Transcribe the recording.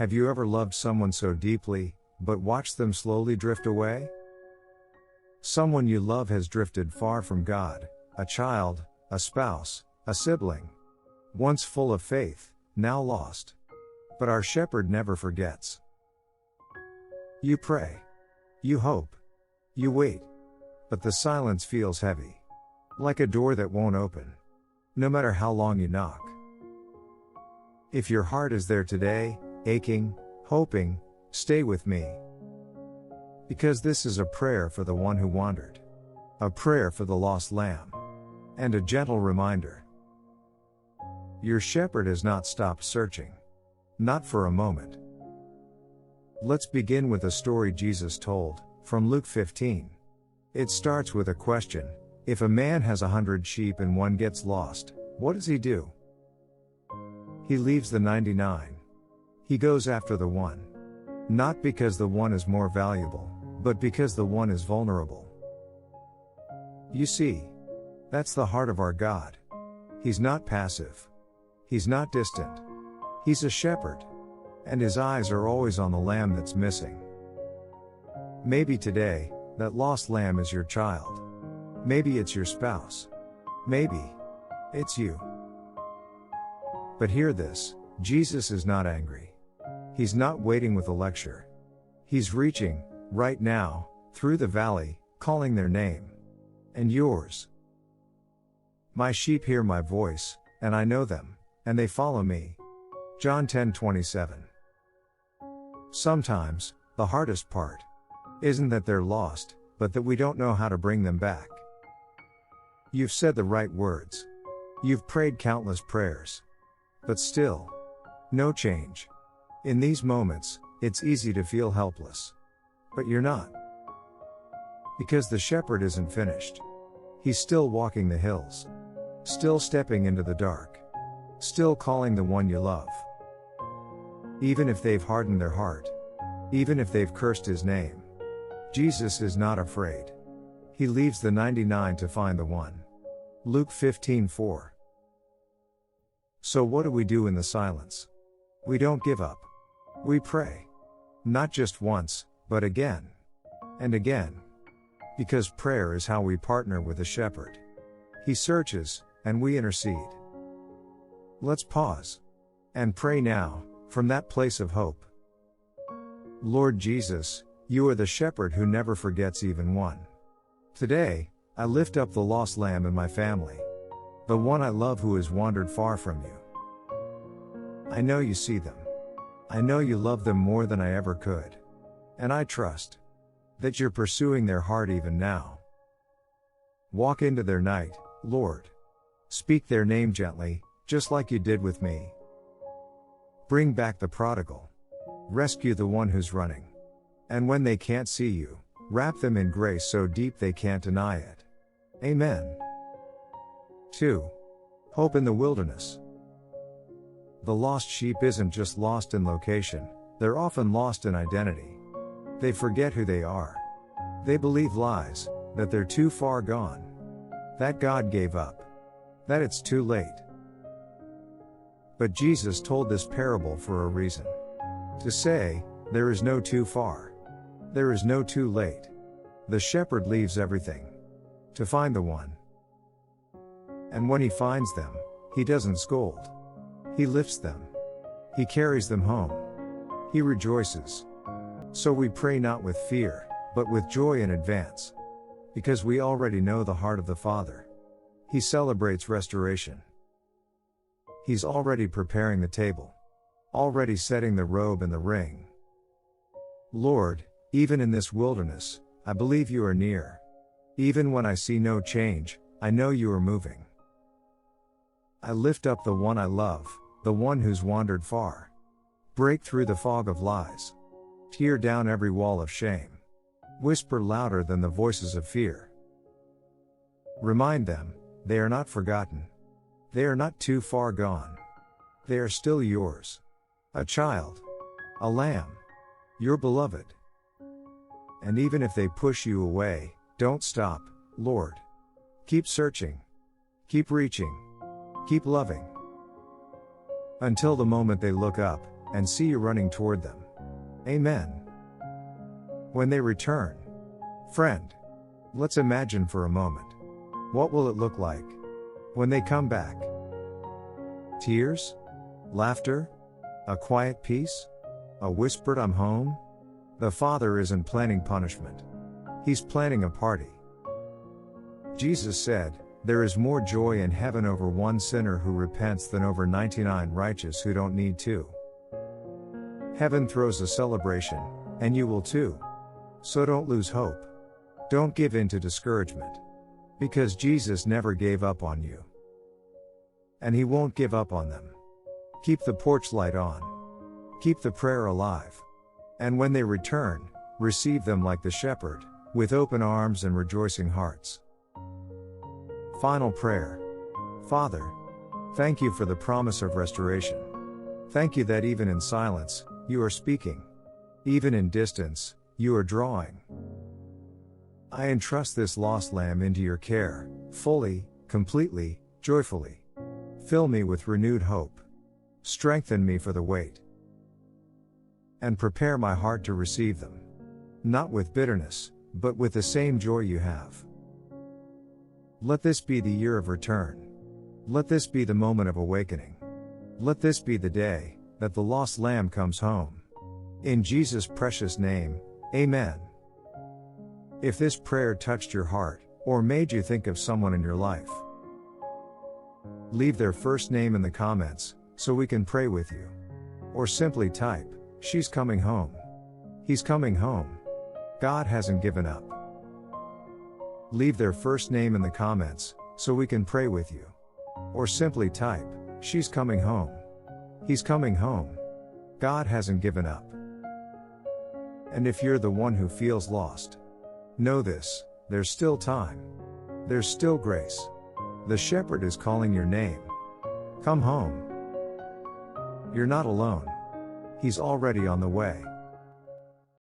Have you ever loved someone so deeply, but watched them slowly drift away? Someone you love has drifted far from God, a child, a spouse, a sibling. Once full of faith, now lost. But our shepherd never forgets. You pray. You hope. You wait. But the silence feels heavy. Like a door that won't open. No matter how long you knock. If your heart is there today, aching, hoping, stay with me. Because this is a prayer for the one who wandered. A prayer for the lost lamb. And a gentle reminder. Your shepherd has not stopped searching. Not for a moment. Let's begin with a story Jesus told, from Luke 15. It starts with a question: if a man has 100 sheep and one gets lost, what does he do? He leaves the 99. He goes after the one. Not because the one is more valuable, but because the one is vulnerable. You see, that's the heart of our God. He's not passive. He's not distant. He's a shepherd. And his eyes are always on the lamb that's missing. Maybe today, that lost lamb is your child. Maybe it's your spouse. Maybe it's you. But hear this, Jesus is not angry. He's not waiting with a lecture. He's reaching, right now, through the valley, calling their name. And yours. My sheep hear my voice, and I know them, and they follow me. John 10:27. Sometimes, the hardest part isn't that they're lost, but that we don't know how to bring them back. You've said the right words. You've prayed countless prayers. But still, no change. In these moments, it's easy to feel helpless. But you're not. Because the shepherd isn't finished. He's still walking the hills. Still stepping into the dark. Still calling the one you love. Even if they've hardened their heart. Even if they've cursed his name. Jesus is not afraid. He leaves the 99 to find the one. Luke 15:4. So what do we do in the silence? We don't give up. We pray. Not just once, but again. And again. Because prayer is how we partner with the shepherd. He searches, and we intercede. Let's pause. And pray now, from that place of hope. Lord Jesus, you are the shepherd who never forgets even one. Today, I lift up the lost lamb in my family. The one I love who has wandered far from you. I know you see them. I know you love them more than I ever could. And I trust that you're pursuing their heart even now. Walk into their night, Lord. Speak their name gently, just like you did with me. Bring back the prodigal. Rescue the one who's running. And when they can't see you, wrap them in grace so deep they can't deny it. Amen. 2. Hope in the wilderness. The lost sheep isn't just lost in location, they're often lost in identity. They forget who they are. They believe lies, that they're too far gone. That God gave up. That it's too late. But Jesus told this parable for a reason. To say, there is no too far. There is no too late. The shepherd leaves everything. To find the one. And when he finds them, he doesn't scold. He lifts them. He carries them home. He rejoices. So we pray not with fear, but with joy in advance. Because we already know the heart of the Father. He celebrates restoration. He's already preparing the table. Already setting the robe and the ring. Lord, even in this wilderness, I believe you are near. Even when I see no change, I know you are moving. I lift up the one I love, the one who's wandered far. Break through the fog of lies. Tear down every wall of shame. Whisper louder than the voices of fear. Remind them, they are not forgotten. They are not too far gone. They are still yours. A child. A lamb. Your beloved. And even if they push you away, don't stop, Lord. Keep searching. Keep reaching. Keep loving. Until the moment they look up, and see you running toward them. Amen. When they return. Friend, let's imagine for a moment. What will it look like when they come back? Tears? Laughter? A quiet peace? A whispered "I'm home"? The Father isn't planning punishment. He's planning a party. Jesus said, "There is more joy in heaven over one sinner who repents than over 99 righteous who don't need to." Heaven throws a celebration, and you will too. So don't lose hope. Don't give in to discouragement. Because Jesus never gave up on you. And He won't give up on them. Keep the porch light on. Keep the prayer alive. And when they return, receive them like the shepherd, with open arms and rejoicing hearts. Final prayer. Father, thank you for the promise of restoration. Thank you that even in silence, you are speaking. Even in distance, you are drawing. I entrust this lost lamb into your care, fully, completely, joyfully. Fill me with renewed hope. Strengthen me for the wait. And prepare my heart to receive them. Not with bitterness, but with the same joy you have. Let this be the year of return. Let this be the moment of awakening. Let this be the day that the lost lamb comes home. In Jesus' precious name, Amen. If this prayer touched your heart, or made you think of someone in your life, leave their first name in the comments, so we can pray with you. Or simply type, "She's coming home. He's coming home. God hasn't given up." Leave their first name in the comments, so we can pray with you. Or simply type, "She's coming home. He's coming home. God hasn't given up." And if you're the one who feels lost, know this, there's still time. There's still grace. The shepherd is calling your name. Come home. You're not alone. He's already on the way.